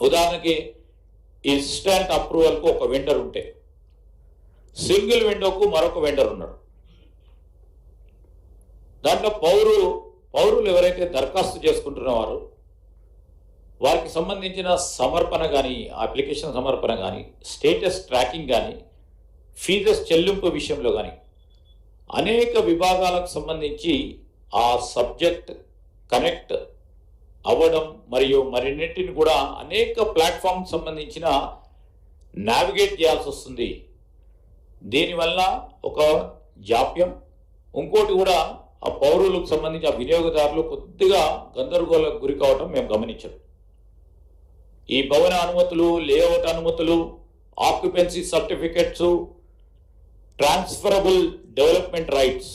ఉదాహరణకి ఇన్స్టంట్ అప్రూవల్కు ఒక వెండర్ ఉంటే సింగిల్ విండోకు మరొక వెండర్ ఉన్నాడు. దాంట్లో పౌరులు ఎవరైతే దరఖాస్తు చేసుకుంటున్నవారు వారికి సంబంధించిన సమర్పణ కానీ, అప్లికేషన్ సమర్పణ కానీ, స్టేటస్ ట్రాకింగ్ కానీ, ఫీజెస్ చెల్లింపు విషయంలో కానీ అనేక విభాగాలకు సంబంధించి ఆ సబ్జెక్ట్ కనెక్ట్ అవ్వడం మరియు మరిన్నిటిని కూడా అనేక ప్లాట్ఫామ్ సంబంధించిన నావిగేట్ చేయాల్సి వస్తుంది. దీనివల్ల ఒక జాప్యం, ఇంకోటి కూడా ఆ పౌరులకు సంబంధించి ఆ వినియోగదారులు కొద్దిగా గందరగోళకు గురి కావడం మేము గమనించాం. ఈ భవన అనుమతులు, లేఅవుట్ అనుమతులు, occupancy certificates, transferable development rights,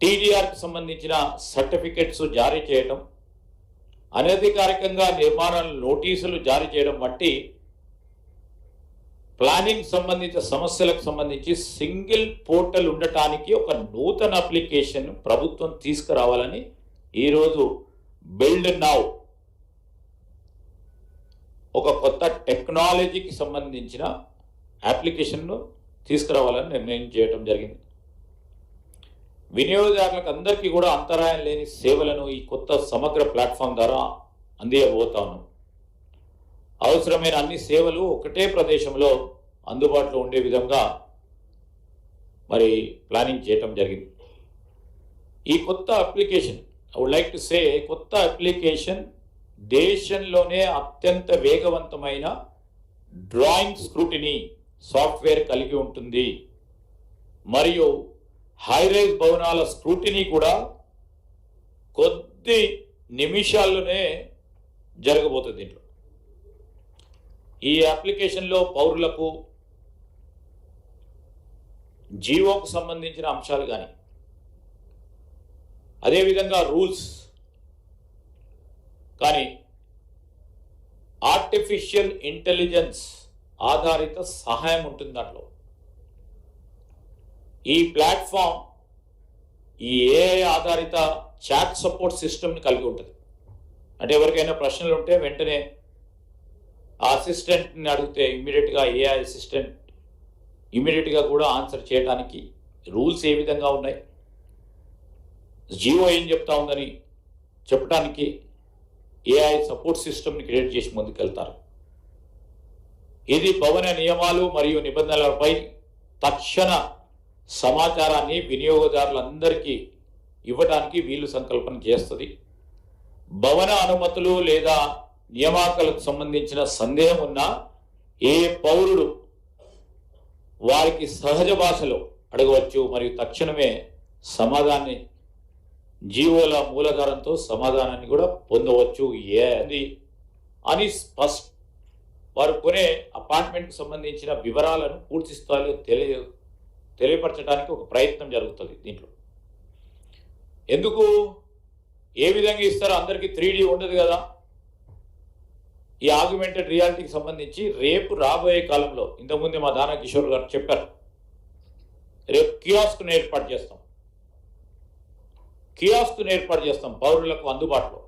టీడీఆర్కి సంబంధించిన సర్టిఫికెట్స్ జారీ చేయడం, అనధికారికంగా నిర్మాణ నోటీసులు జారీ చేయడం వంటి ప్లానింగ్ సంబంధిత సమస్యలకు సంబంధించి సింగిల్ పోర్టల్ ఉండటానికి ఒక నూతన అప్లికేషన్ ప్రభుత్వం తీసుకురావాలని ఈరోజు బిల్డ్ నౌ ఒక కొత్త టెక్నాలజీకి సంబంధించిన అప్లికేషన్ను తీసుకురావాలని నిర్ణయం చేయడం జరిగింది. వినియోగదారులకు అందరికీ కూడా అంతరాయం లేని సేవలను ఈ కొత్త సమగ్ర ప్లాట్ఫామ్ ద్వారా అందియబోతా ఉన్నాం. అవసరమైన అన్ని సేవలు ఒకటే ప్రదేశంలో అందుబాటులో ఉండే విధంగా మరి ప్లానింగ్ చేయటం జరిగింది. ఈ కొత్త application, I would like to say, కొత్త అప్లికేషన్ దేశంలోనే అత్యంత వేగవంతమైన డ్రాయింగ్ స్క్రూటినీ సాఫ్ట్వేర్ కలిగి ఉంటుంది మరియు హైరైజ్ భవనాల స్క్రూటినీ కూడా కొద్ది నిమిషాల్లోనే జరగబోతుంది. దీంట్లో ఈ అప్లికేషన్లో పౌరులకు జీవోకు సంబంధించిన అంశాలు కానీ, అదేవిధంగా రూల్స్ కానీ, ఆర్టిఫిషియల్ ఇంటెలిజెన్స్ ఆధారిత సహాయం ఉంటుంది. దాంట్లో ఈ ప్లాట్ఫామ్ ఈ ఏఐ ఆధారిత చాట్ సపోర్ట్ సిస్టమ్ని కలిగి ఉంటుంది. అంటే ఎవరికైనా ప్రశ్నలు ఉంటే వెంటనే ఆ అసిస్టెంట్ని అడిగితే ఇమ్మీడియట్గా ఏఐ అసిస్టెంట్ ఇమ్మీడియట్గా కూడా ఆన్సర్ చేయడానికి రూల్స్ ఏ విధంగా ఉన్నాయి, జియో ఏం చెప్తా ఉందని చెప్పడానికి ఏఐ సపోర్ట్ సిస్టమ్ని క్రియేట్ చేసి ముందుకెళ్తారు. ఇది భవన నియమాలు మరియు నిబంధనలపై తక్షణ సమాచారాన్ని వినియోగదారులందరికీ ఇవ్వడానికి వీలు సంకల్పన చేస్తుంది. భవన అనుమతులు లేదా నియామకాలకు సంబంధించిన సందేహం ఉన్న ఏ పౌరుడు వారికి సహజ భాషలో అడగవచ్చు మరియు తక్షణమే సమాధానాన్ని జీవోల మూలాధారంతో సమాధానాన్ని కూడా పొందవచ్చు. ఏది అని వారు కొనే అపార్ట్మెంట్కి సంబంధించిన వివరాలను పూర్తి స్థాయిలో తెలియపరచడానికి ఒక ప్రయత్నం జరుగుతుంది. దీంట్లో ఎందుకు ఏ విధంగా ఇస్తారో అందరికీ 3D ఉండదు కదా. ఈ ఆగ్మెంటెడ్ రియాలిటీకి సంబంధించి రేపు రాబోయే కాలంలో, ఇంతకుముందే మా దానా కిషోర్ గారు చెప్పారు, రేపు కియాస్క్ను ఏర్పాటు చేస్తాం పౌరులకు అందుబాటులో.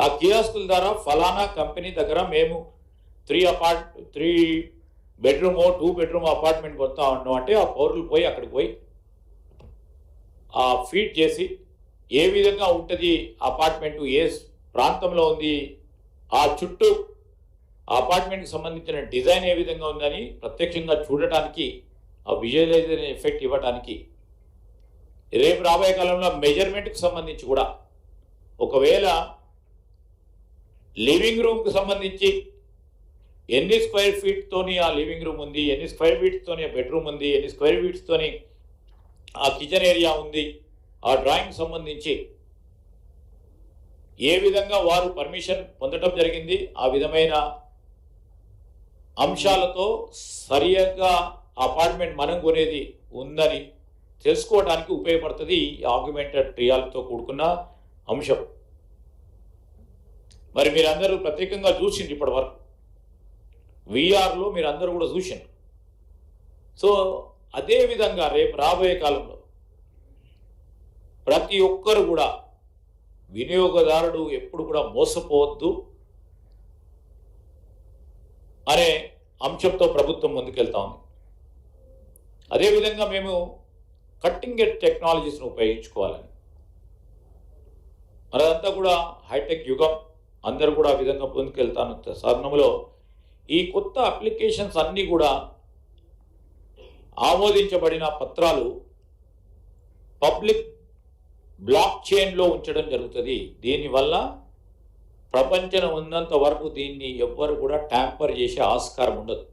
ఆ కియాస్కుల ద్వారా ఫలానా కంపెనీ దగ్గర మేము 3 బెడ్రూమ్ 2 బెడ్రూమ్ అపార్ట్మెంట్ కొంటా ఉన్నాం అంటే ఆ పౌరులు పోయి అక్కడికి పోయి ఆ ఫీడ్ చేసి ఏ విధంగా ఉంటుంది అపార్ట్మెంటు, ఏ ప్రాంతంలో ఉంది, ఆ చుట్టూ అపార్ట్మెంట్కి సంబంధించిన డిజైన్ ఏ విధంగా ఉందని ప్రత్యక్షంగా చూడటానికి, ఆ విజువలైజేషన్ ఎఫెక్ట్ ఇవ్వడానికి రేపు రాబోయే కాలంలో మెజర్మెంట్కి సంబంధించి కూడా, ఒకవేళ లివింగ్ రూమ్కి సంబంధించి ఎన్ని స్క్వేర్ ఫీట్తోని ఆ లివింగ్ రూమ్ ఉంది, ఎన్ని స్క్వేర్ ఫీట్స్తోని ఆ బెడ్రూమ్ ఉంది, ఎన్ని స్క్వేర్ ఫీట్స్తోని ఆ కిచెన్ ఏరియా ఉంది, ఆ డ్రాయింగ్ సంబంధించి ఏ విధంగా వారు పర్మిషన్ పొందడం జరిగింది, ఆ విధమైన అంశాలతో సరిగ్గా అపార్ట్మెంట్ మనం కొనేది ఉందని తెలుసుకోవడానికి ఉపయోగపడుతుంది ఈ ఆగ్మెంటెడ్ రియాలిటీతో కూడుకున్న అంశం. మరి మీరందరూ ప్రత్యేకంగా చూసింది ఇప్పటి వరకు విఆర్లో మీరందరూ కూడా చూసింది. సో అదేవిధంగా రేపు రాబోయే కాలంలో ప్రతి ఒక్కరు కూడా వినియోగదారుడు ఎప్పుడు కూడా మోసపోవద్దు, అనే అంశంతో ప్రభుత్వం ముందుకెళ్తా ఉంది. అదేవిధంగా మేము కట్టింగ్ ఎడ్జ్ టెక్నాలజీస్ని ఉపయోగించుకోవాలని, మరదంతా కూడా హైటెక్ యుగం, అందరూ కూడా ఆ విధంగా ముందుకెళ్తాను సాధనంలో ఈ కొత్త అప్లికేషన్స్ అన్నీ కూడా ఆమోదించబడిన పత్రాలు పబ్లిక్ బ్లాక్ చైన్లో ఉంచడం జరుగుతుంది. దీనివల్ల ప్రపంచం ఉన్నంత వరకు దీన్ని ఎవ్వరు కూడా ట్యాంపర్ చేసే ఆస్కారం ఉండదు.